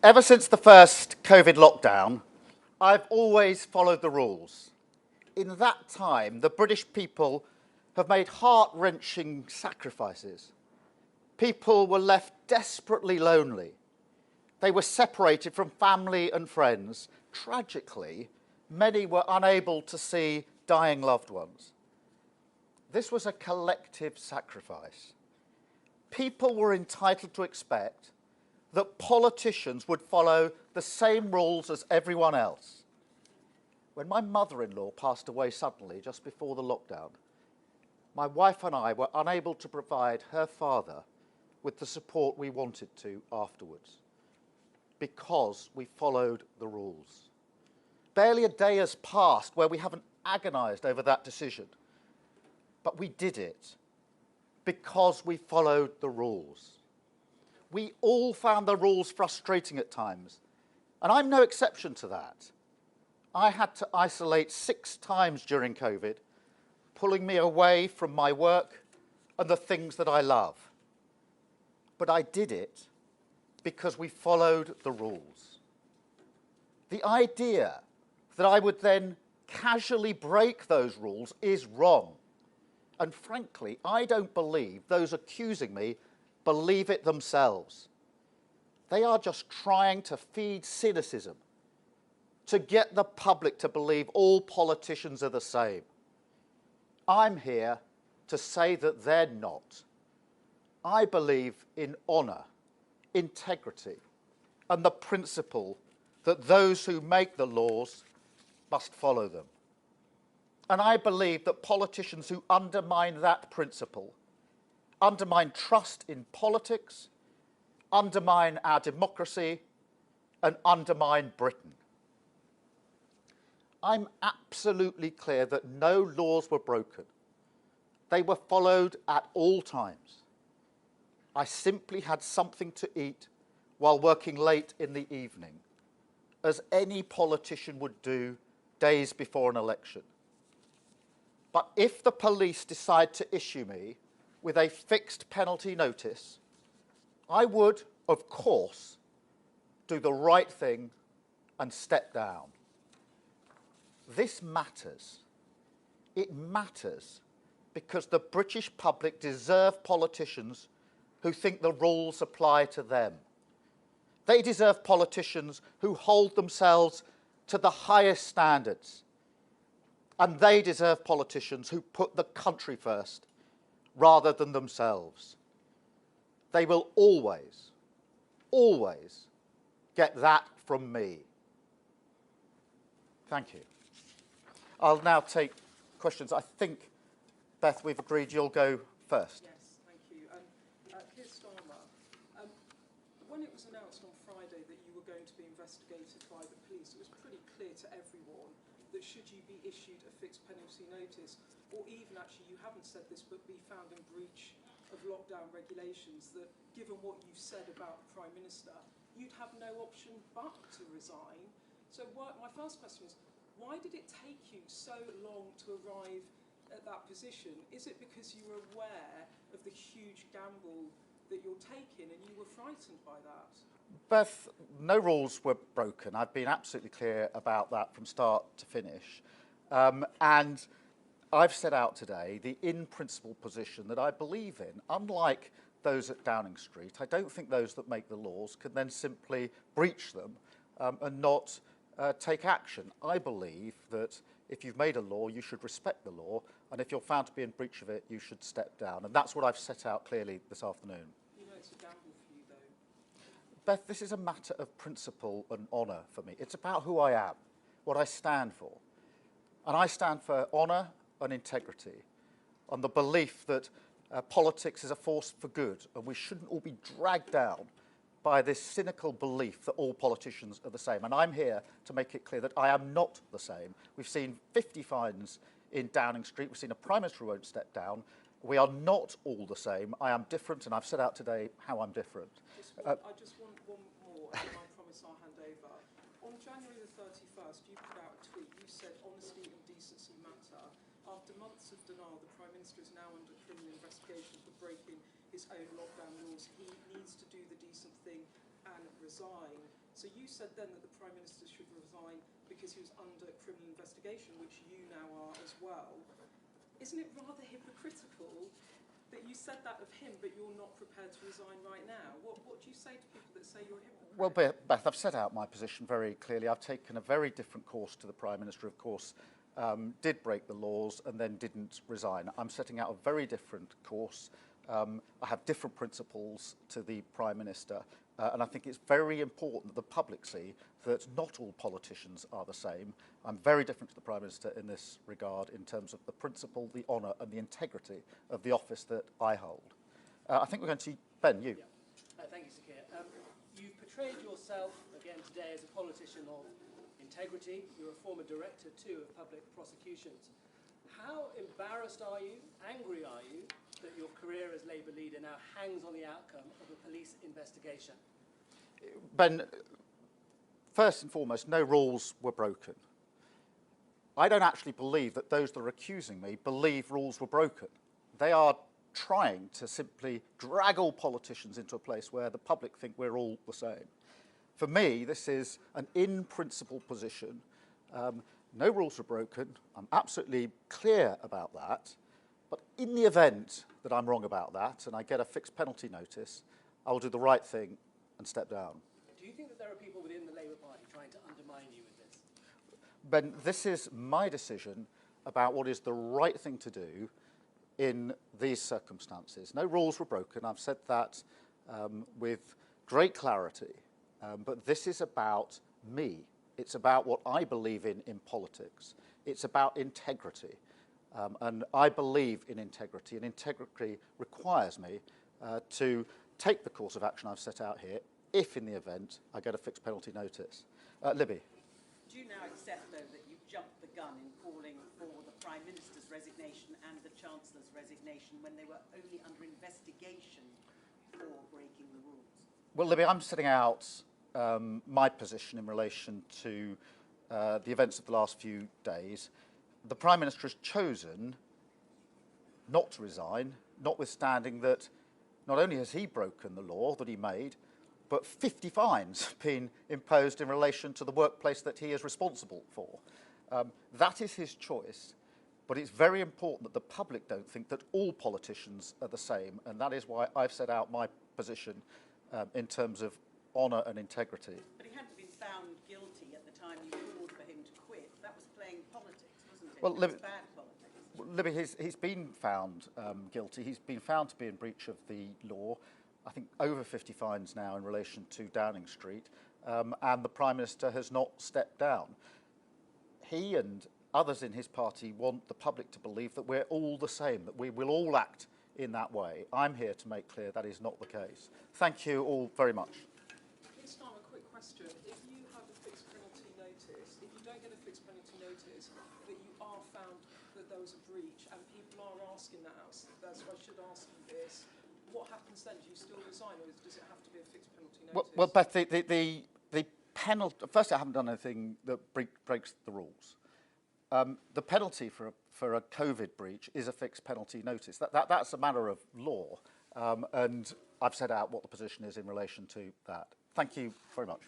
Ever since the first COVID lockdown, I've always followed the rules. In that time, the British people have made heart-wrenching sacrifices. People were left desperately lonely. They were separated from family and friends. Tragically, many were unable to see dying loved ones. This was a collective sacrifice. People were entitled to expect that politicians would follow the same rules as everyone else. When my mother-in-law passed away suddenly just before the lockdown, my wife and I were unable to provide her father with the support we wanted to afterwards because we followed the rules. Barely a day has passed where we haven't agonised over that decision, but we did it because we followed the rules. We all found the rules frustrating at times, and I'm no exception to that. I had to isolate 6 times during COVID, pulling me away from my work and the things that I love. But I did it because we followed the rules. The idea that I would then casually break those rules is wrong. And frankly, I don't believe those accusing me believe it themselves. They are just trying to feed cynicism, to get the public to believe all politicians are the same. I'm here to say that they're not. I believe in honour, integrity, and the principle that those who make the laws must follow them. And I believe that politicians who undermine that principle undermine trust in politics, undermine our democracy, and undermine Britain. I'm absolutely clear that no laws were broken. They were followed at all times. I simply had something to eat while working late in the evening, as any politician would do days before an election. But if the police decide to issue me with a fixed penalty notice, I would, of course, do the right thing and step down. This matters. It matters because the British public deserve politicians who think the rules apply to them. They deserve politicians who hold themselves to the highest standards. And they deserve politicians who put the country first rather than themselves. They will always, always get that from me. Thank you. I'll now take questions. I think, Beth, we've agreed you'll go first. Yes, thank you. Keir Starmer, when it was announced on Friday that you were going to be investigated by the police, it was pretty clear to everyone that should you be issued a fixed penalty notice, or even actually, you haven't said this, but be found in breach of lockdown regulations, that given what you've said about the Prime Minister, you'd have no option but to resign. So my first question is, why did it take you so long to arrive at that position? Is it because you were aware of the huge gamble that you're taking and you were frightened by that? Beth, no rules were broken. I've been absolutely clear about that from start to finish. And I've set out today the in-principle position that I believe in. Unlike those at Downing Street, I don't think those that make the laws can then simply breach them and not take action. I believe that if you've made a law, you should respect the law, and if you're found to be in breach of it, you should step down. And that's what I've set out clearly this afternoon. You know it's a gamble for you, though. Beth, this is a matter of principle and honour for me. It's about who I am, what I stand for. And I stand for honour and integrity, on the belief that politics is a force for good, and we shouldn't all be dragged down by this cynical belief that all politicians are the same. And I'm here to make it clear that I am not the same. We've seen 50 fines in Downing Street. We've seen a Prime Minister who won't step down. We are not all the same. I am different, and I've set out today how I'm different. I just want one more, and I promise I'll hand over. On January the 31st, you put out a tweet. You said honesty and decency matter. After months of denial, the Prime Minister is now under criminal investigation for breaking his own lockdown laws. He needs to do the decent thing and resign. So you said then that the Prime Minister should resign because he was under criminal investigation, which you now are as well. Isn't it rather hypocritical that you said that of him, but you're not prepared to resign right now? What do you say to people that say you're a hypocrite? Well, Beth, I've set out my position very clearly. I've taken a very different course to the Prime Minister, of course, did break the laws and then didn't resign. I'm setting out a very different course. I have different principles to the Prime Minister, and I think it's very important that the public see that not all politicians are the same. I'm very different to the Prime Minister in this regard in terms of the principle, the honour and the integrity of the office that I hold. I think we're going to see, Ben, you. Yeah. Thank you, Sir Keir. You've portrayed yourself again today as a politician of integrity. You're a former director too of public prosecutions. How embarrassed are you, angry are you, that your career as Labour leader now hangs on the outcome of a police investigation? Ben, first and foremost, no rules were broken. I don't actually believe that those that are accusing me believe rules were broken. They are trying to simply drag all politicians into a place where the public think we're all the same. For me, this is an in-principle position. No rules were broken. I'm absolutely clear about that. But in the event that I'm wrong about that and I get a fixed penalty notice, I will do the right thing and step down. Do you think that there are people within the Labour Party trying to undermine you with this? Ben, this is my decision about what is the right thing to do in these circumstances. No rules were broken. I've said that with great clarity. But this is about me. It's about what I believe in politics. It's about integrity. And I believe in integrity, and integrity requires me to take the course of action I've set out here if, in the event, I get a fixed penalty notice. Libby. Do you now accept, though, that you jumped the gun in calling for the Prime Minister's resignation and the Chancellor's resignation when they were only under investigation for breaking the rules? Well, Libby, I'm setting out my position in relation to the events of the last few days. The Prime Minister has chosen not to resign, notwithstanding that not only has he broken the law that he made, but 50 fines been imposed in relation to the workplace that he is responsible for. That is his choice, but it's very important that the public don't think that all politicians are the same, and that is why I've set out my position in terms of honour and integrity. But he hadn't been found guilty at the time you called for him to quit. That was playing politics, wasn't it? Well, It was bad politics. Libby, he's been found guilty. He's been found to be in breach of the law. I think over 50 fines now in relation to Downing Street, and the Prime Minister has not stepped down. He and others in his party want the public to believe that we're all the same, that we will all act in that way. I'm here to make clear that is not the case. Thank you all very much. Keir Starmer, a quick question. If you have a fixed penalty notice, if you don't get a fixed penalty notice, that you are found that there was a breach, and people are asking that, so I should ask you this, what happens then? Do you still resign, or does it have to be a fixed penalty notice? Well, Beth, the penalty, first I haven't done anything that breaks the rules. The penalty for a COVID breach is a fixed penalty notice. That's a matter of law, and I've set out what the position is in relation to that. Thank you very much.